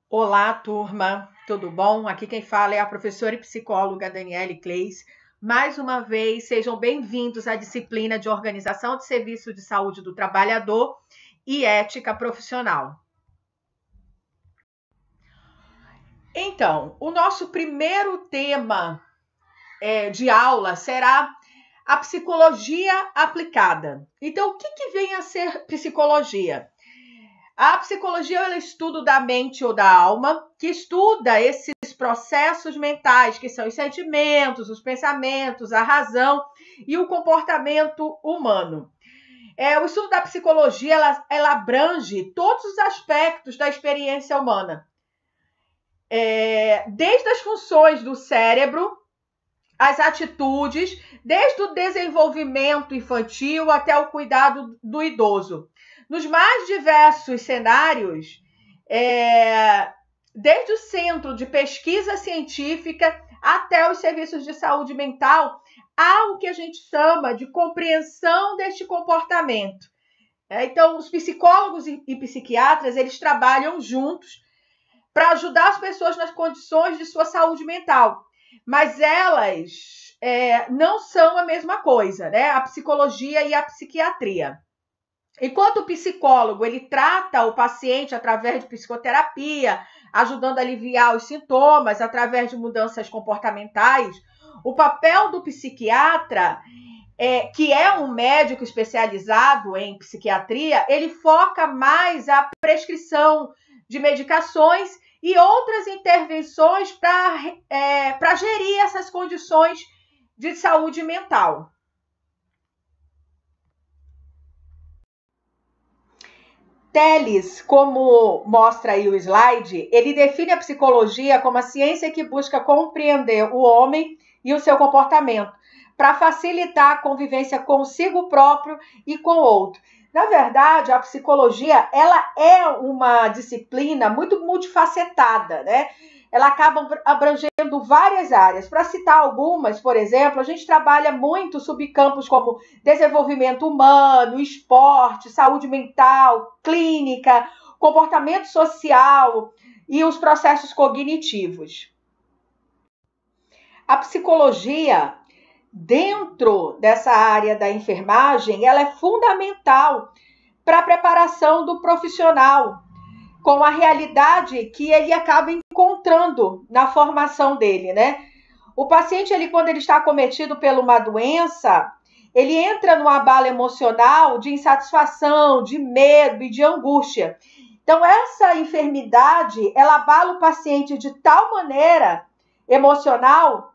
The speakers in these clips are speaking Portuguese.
Olá, turma, tudo bom? Aqui quem fala é a professora e psicóloga Daniele Kleis. Mais uma vez, sejam bem-vindos à disciplina de Organização de Serviço de Saúde do Trabalhador e Ética Profissional. Então, o nosso primeiro tema de aula será a psicologia aplicada. Então, o que vem a ser psicologia? A psicologia é o estudo da mente ou da alma, que estuda esses processos mentais, que são os sentimentos, os pensamentos, a razão e o comportamento humano. O estudo da psicologia ela abrange todos os aspectos da experiência humana, desde as funções do cérebro, as atitudes, desde o desenvolvimento infantil até o cuidado do idoso. Nos mais diversos cenários, desde o centro de pesquisa científica até os serviços de saúde mental, há o que a gente chama de compreensão deste comportamento. Então, os psicólogos e psiquiatras, eles trabalham juntos para ajudar as pessoas nas condições de sua saúde mental. Mas elas não são a mesma coisa, né? A psicologia e a psiquiatria. Enquanto o psicólogo ele trata o paciente através de psicoterapia, ajudando a aliviar os sintomas através de mudanças comportamentais, o papel do psiquiatra, que é um médico especializado em psiquiatria, ele foca mais a prescrição de medicações e outras intervenções para gerir essas condições de saúde mental. Telles, como mostra aí o slide, ele define a psicologia como a ciência que busca compreender o homem e o seu comportamento, para facilitar a convivência consigo próprio e com o outro. Na verdade, a psicologia ela é uma disciplina muito multifacetada, né? Ela acaba abrangendo várias áreas. Para citar algumas, por exemplo, a gente trabalha muito subcampos como desenvolvimento humano, esporte, saúde mental, clínica, comportamento social e os processos cognitivos. A psicologia, dentro dessa área da enfermagem, ela é fundamental para a preparação do profissional com a realidade que ele acaba encontrando na formação dele, né? O paciente, quando ele está acometido por uma doença, ele entra num abalo emocional de insatisfação, de medo e de angústia. Então, essa enfermidade, ela abala o paciente de tal maneira emocional,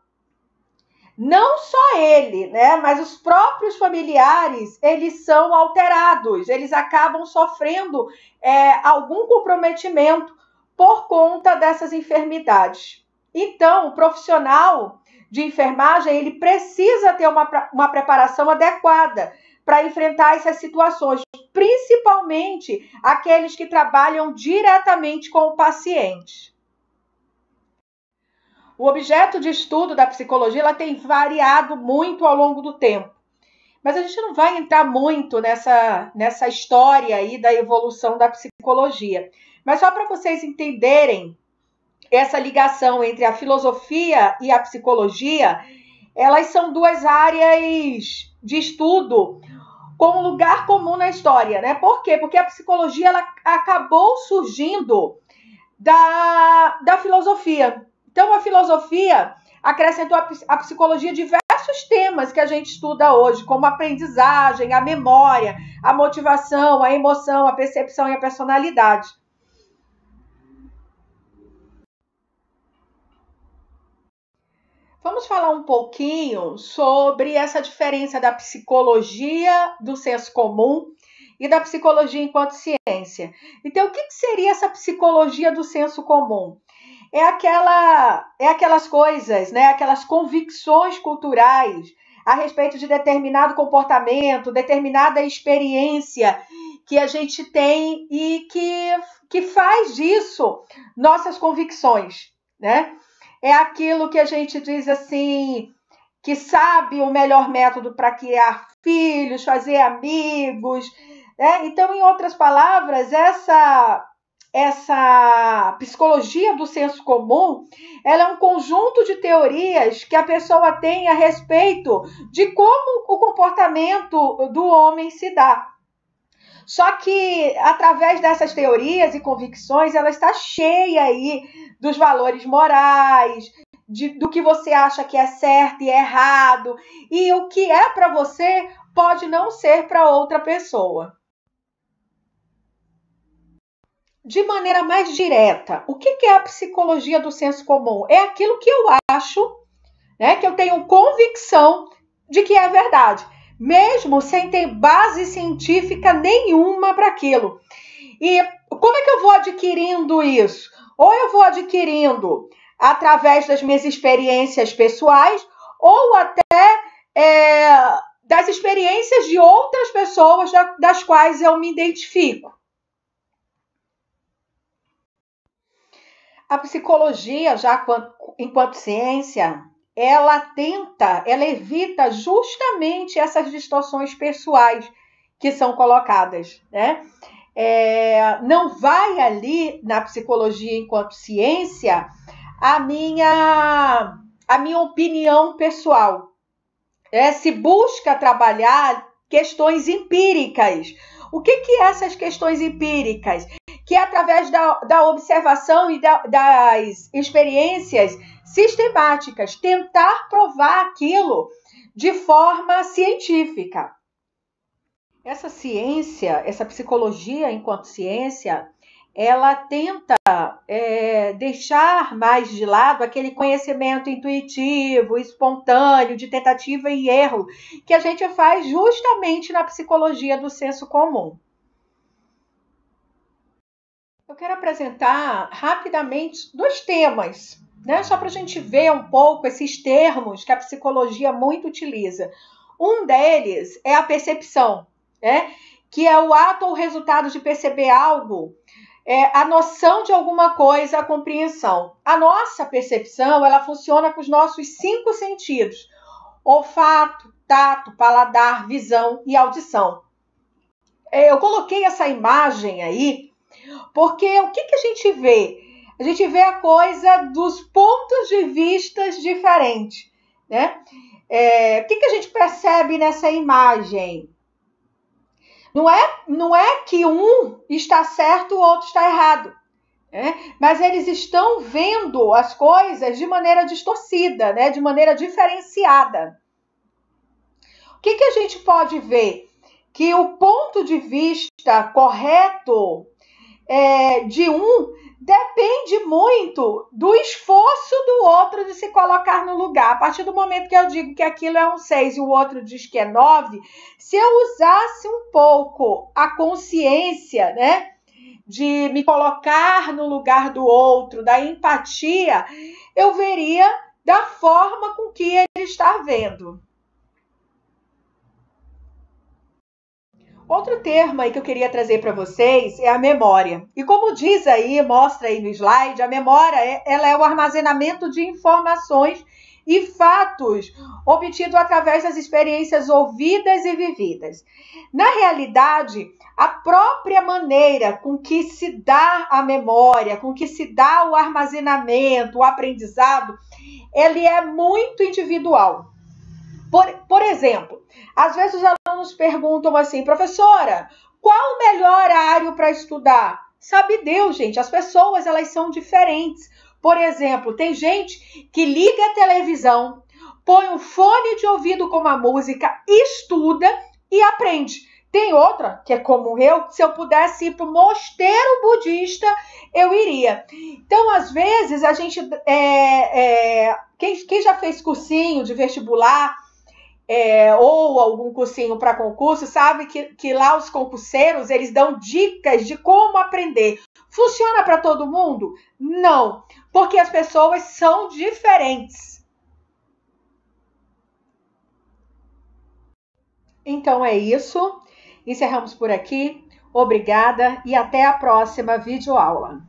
não só ele, né, mas os próprios familiares, eles são alterados, eles acabam sofrendo algum comprometimento por conta dessas enfermidades. Então, o profissional de enfermagem, ele precisa ter uma preparação adequada para enfrentar essas situações, principalmente aqueles que trabalham diretamente com o paciente. O objeto de estudo da psicologia ela tem variado muito ao longo do tempo. Mas a gente não vai entrar muito nessa história aí da evolução da psicologia. Mas só para vocês entenderem essa ligação entre a filosofia e a psicologia, elas são duas áreas de estudo com um lugar comum na história, né? Por quê? Porque a psicologia ela acabou surgindo da filosofia. Então, a filosofia acrescentou à psicologia diversos temas que a gente estuda hoje, como a aprendizagem, a memória, a motivação, a emoção, a percepção e a personalidade. Vamos falar um pouquinho sobre essa diferença da psicologia do senso comum e da psicologia enquanto ciência. Então, o que seria essa psicologia do senso comum? Aquelas coisas, né? Aquelas convicções culturais a respeito de determinado comportamento, determinada experiência que a gente tem e que faz disso nossas convicções, né? É aquilo que a gente diz assim, que sabe o melhor método para criar filhos, fazer amigos, né? Então, em outras palavras, essa psicologia do senso comum, ela é um conjunto de teorias que a pessoa tem a respeito de como o comportamento do homem se dá. Só que, através dessas teorias e convicções, ela está cheia aí dos valores morais, do que você acha que é certo e errado, e o que é para você pode não ser para outra pessoa. De maneira mais direta, o que é a psicologia do senso comum? É aquilo que eu acho, né, que eu tenho convicção de que é verdade, mesmo sem ter base científica nenhuma para aquilo. E como é que eu vou adquirindo isso? Ou eu vou adquirindo através das minhas experiências pessoais, ou até das experiências de outras pessoas das quais eu me identifico. A psicologia, já enquanto ciência, ela evita justamente essas distorções pessoais que são colocadas, né? Não vai ali na psicologia enquanto ciência a minha opinião pessoal. Se busca trabalhar questões empíricas. O que é essas questões empíricas? Que é através da observação e das experiências sistemáticas, tentar provar aquilo de forma científica. Essa ciência, essa psicologia enquanto ciência, ela tenta deixar mais de lado aquele conhecimento intuitivo, espontâneo, de tentativa e erro, que a gente faz justamente na psicologia do senso comum. Eu quero apresentar rapidamente 2 temas, né? Só para a gente ver um pouco esses termos que a psicologia muito utiliza. Um deles é a percepção, né? Que é o ato ou resultado de perceber algo, a noção de alguma coisa, a compreensão. A nossa percepção, ela funciona com os nossos 5 sentidos: olfato, tato, paladar, visão e audição. Eu coloquei essa imagem aí porque o que a gente vê? A gente vê a coisa dos pontos de vista diferentes, né? O que a gente percebe nessa imagem? Não é que um está certo e o outro está errado, né? Mas eles estão vendo as coisas de maneira distorcida, né? De maneira diferenciada. O que a gente pode ver? Que o ponto de vista correto de um depende muito do esforço do outro de se colocar no lugar. A partir do momento que eu digo que aquilo é um 6 e o outro diz que é 9, se eu usasse um pouco a consciência, né, de me colocar no lugar do outro, da empatia, eu veria da forma com que ele está vendo. Outro termo aí que eu queria trazer para vocês é a memória. E como diz aí, mostra aí no slide, a memória ela é o armazenamento de informações e fatos obtido através das experiências ouvidas e vividas. Na realidade, a própria maneira com que se dá a memória, com que se dá o armazenamento, o aprendizado, ele é muito individual. Por exemplo, às vezes os alunos perguntam assim: professora, qual o melhor horário para estudar? Sabe Deus, gente, as pessoas elas são diferentes. Por exemplo, tem gente que liga a televisão, põe um fone de ouvido com uma música, estuda e aprende. Tem outra, que é como eu, se eu pudesse ir para o mosteiro budista, eu iria. Então, às vezes, a gente... Quem já fez cursinho de vestibular, ou algum cursinho para concurso, sabe que lá os concurseiros, eles dão dicas de como aprender. Funciona para todo mundo? Não, porque as pessoas são diferentes. Então é isso. Encerramos por aqui. Obrigada e até a próxima videoaula.